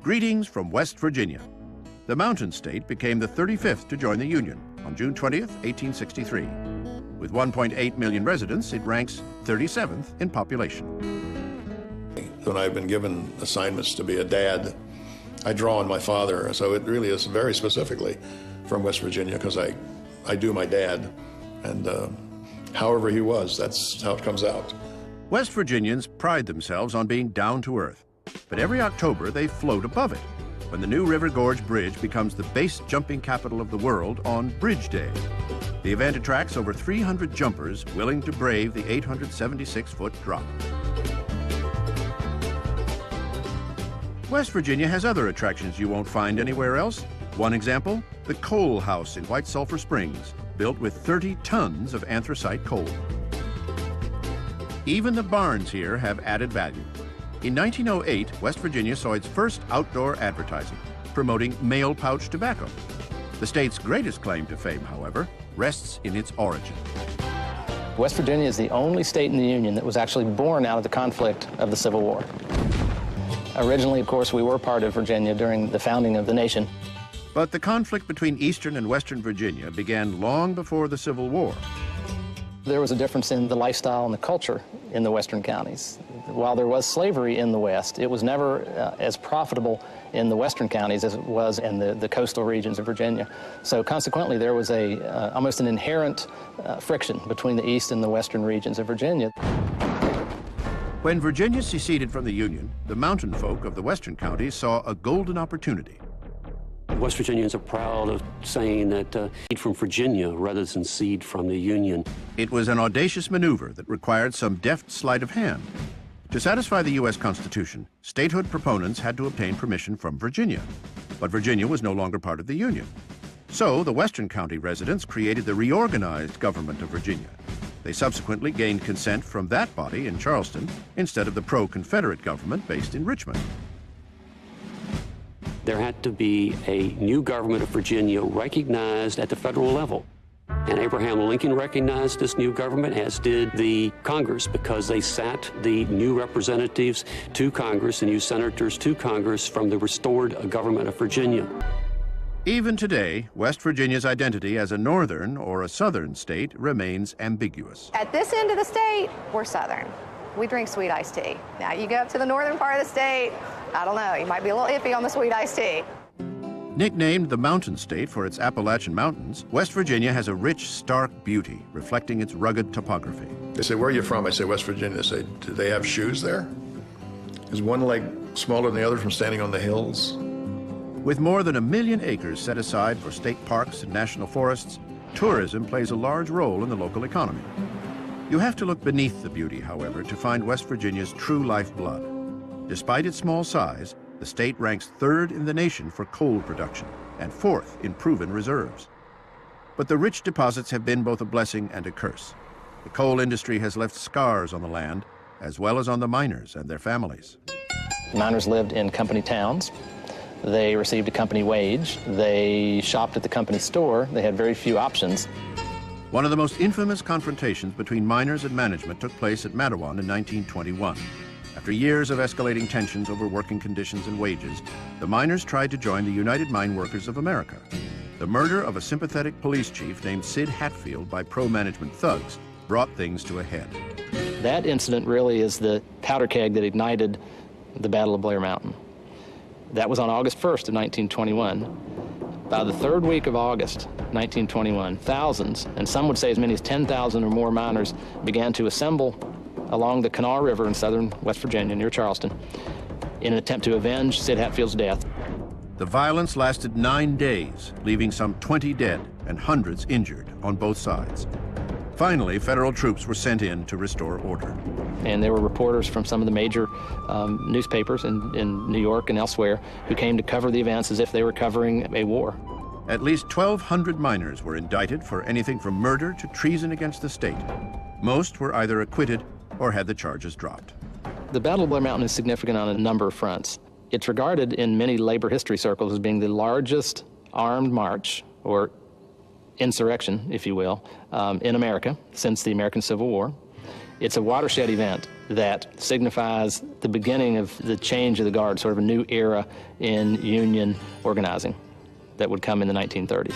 greetings from West Virginia. The mountain state became the 35th to join the Union on June 20th, 1863. With 1.8 million residents, it ranks 37th in population. When I've been given assignments to be a dad, I draw on my father, so it really is very specifically from West Virginia, because I do my dad, and however he was, that's how it comes out. West Virginians pride themselves on being down to earth, but every October they float above it, when the new River Gorge Bridge becomes the base jumping capital of the world on Bridge Day. The event attracts over 300 jumpers willing to brave the 876-foot drop. West Virginia has other attractions you won't find anywhere else. One example, the Coal House in White Sulphur Springs, built with 30 tons of anthracite coal. Even the barns here have added value. In 1908, West Virginia saw its first outdoor advertising, promoting mail pouch tobacco. The state's greatest claim to fame, however, rests in its origin. West Virginia is the only state in the Union that was actually born out of the conflict of the Civil War. Originally, of course, we were part of Virginia during the founding of the nation. But the conflict between Eastern and Western Virginia began long before the Civil War. There was a difference in the lifestyle and the culture in the western counties. While there was slavery in the West, it was never as profitable in the western counties as it was in the coastal regions of Virginia. So consequently, there was almost an inherent friction between the east and the western regions of Virginia. When Virginia seceded from the Union, the mountain folk of the western counties saw a golden opportunity. West Virginians are proud of saying that seed from Virginia rather than seed from the Union. It was an audacious maneuver that required some deft sleight of hand. To satisfy the U.S. Constitution, statehood proponents had to obtain permission from Virginia. But Virginia was no longer part of the Union. So the western county residents created the reorganized government of Virginia. They subsequently gained consent from that body in Charleston instead of the pro-Confederate government based in Richmond. There had to be a new government of Virginia recognized at the federal level. And Abraham Lincoln recognized this new government, as did the Congress, because they sat the new representatives to Congress, the new senators to Congress from the restored government of Virginia. Even today, West Virginia's identity as a northern or a southern state remains ambiguous. At this end of the state, we're southern. We drink sweet iced tea. Now, you go up to the northern part of the state, I don't know, you might be a little iffy on the sweet iced tea. Nicknamed the Mountain State for its Appalachian Mountains, West Virginia has a rich, stark beauty reflecting its rugged topography. They say, where are you from? I say, West Virginia. They say, do they have shoes there? Is one leg smaller than the other from standing on the hills? With more than 1 million acres set aside for state parks and national forests, tourism plays a large role in the local economy. You have to look beneath the beauty, however, to find West Virginia's true lifeblood. Despite its small size, the state ranks 3rd in the nation for coal production and 4th in proven reserves. But the rich deposits have been both a blessing and a curse. The coal industry has left scars on the land, as well as on the miners and their families. Miners lived in company towns. They received a company wage. They shopped at the company store. They had very few options. One of the most infamous confrontations between miners and management took place at Mattawan in 1921. After years of escalating tensions over working conditions and wages, the miners tried to join the United Mine Workers of America. The murder of a sympathetic police chief named Sid Hatfield by pro-management thugs brought things to a head. That incident really is the powder keg that ignited the Battle of Blair Mountain. That was on August 1st of 1921. By the 3rd week of August 1921, thousands, and some would say as many as 10,000 or more miners began to assemble along the Kanawha River in southern West Virginia near Charleston in an attempt to avenge Sid Hatfield's death. The violence lasted 9 days, leaving some 20 dead and hundreds injured on both sides. Finally, federal troops were sent in to restore order. And there were reporters from some of the major newspapers in New York and elsewhere who came to cover the events as if they were covering a war. At least 1,200 miners were indicted for anything from murder to treason against the state. Most were either acquitted or had the charges dropped. The Battle of Blair Mountain is significant on a number of fronts. It's regarded in many labor history circles as being the largest armed march, or insurrection, if you will, in America since the American Civil War. It's a watershed event that signifies the beginning of the change of the Guard, sort of a new era in Union organizing that would come in the 1930s.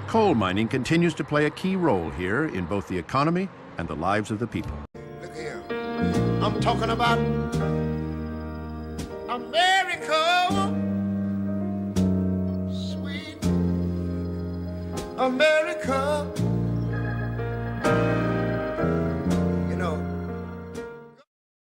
Coal mining continues to play a key role here in both the economy and the lives of the people. Look here, I'm talking about America, sweet America.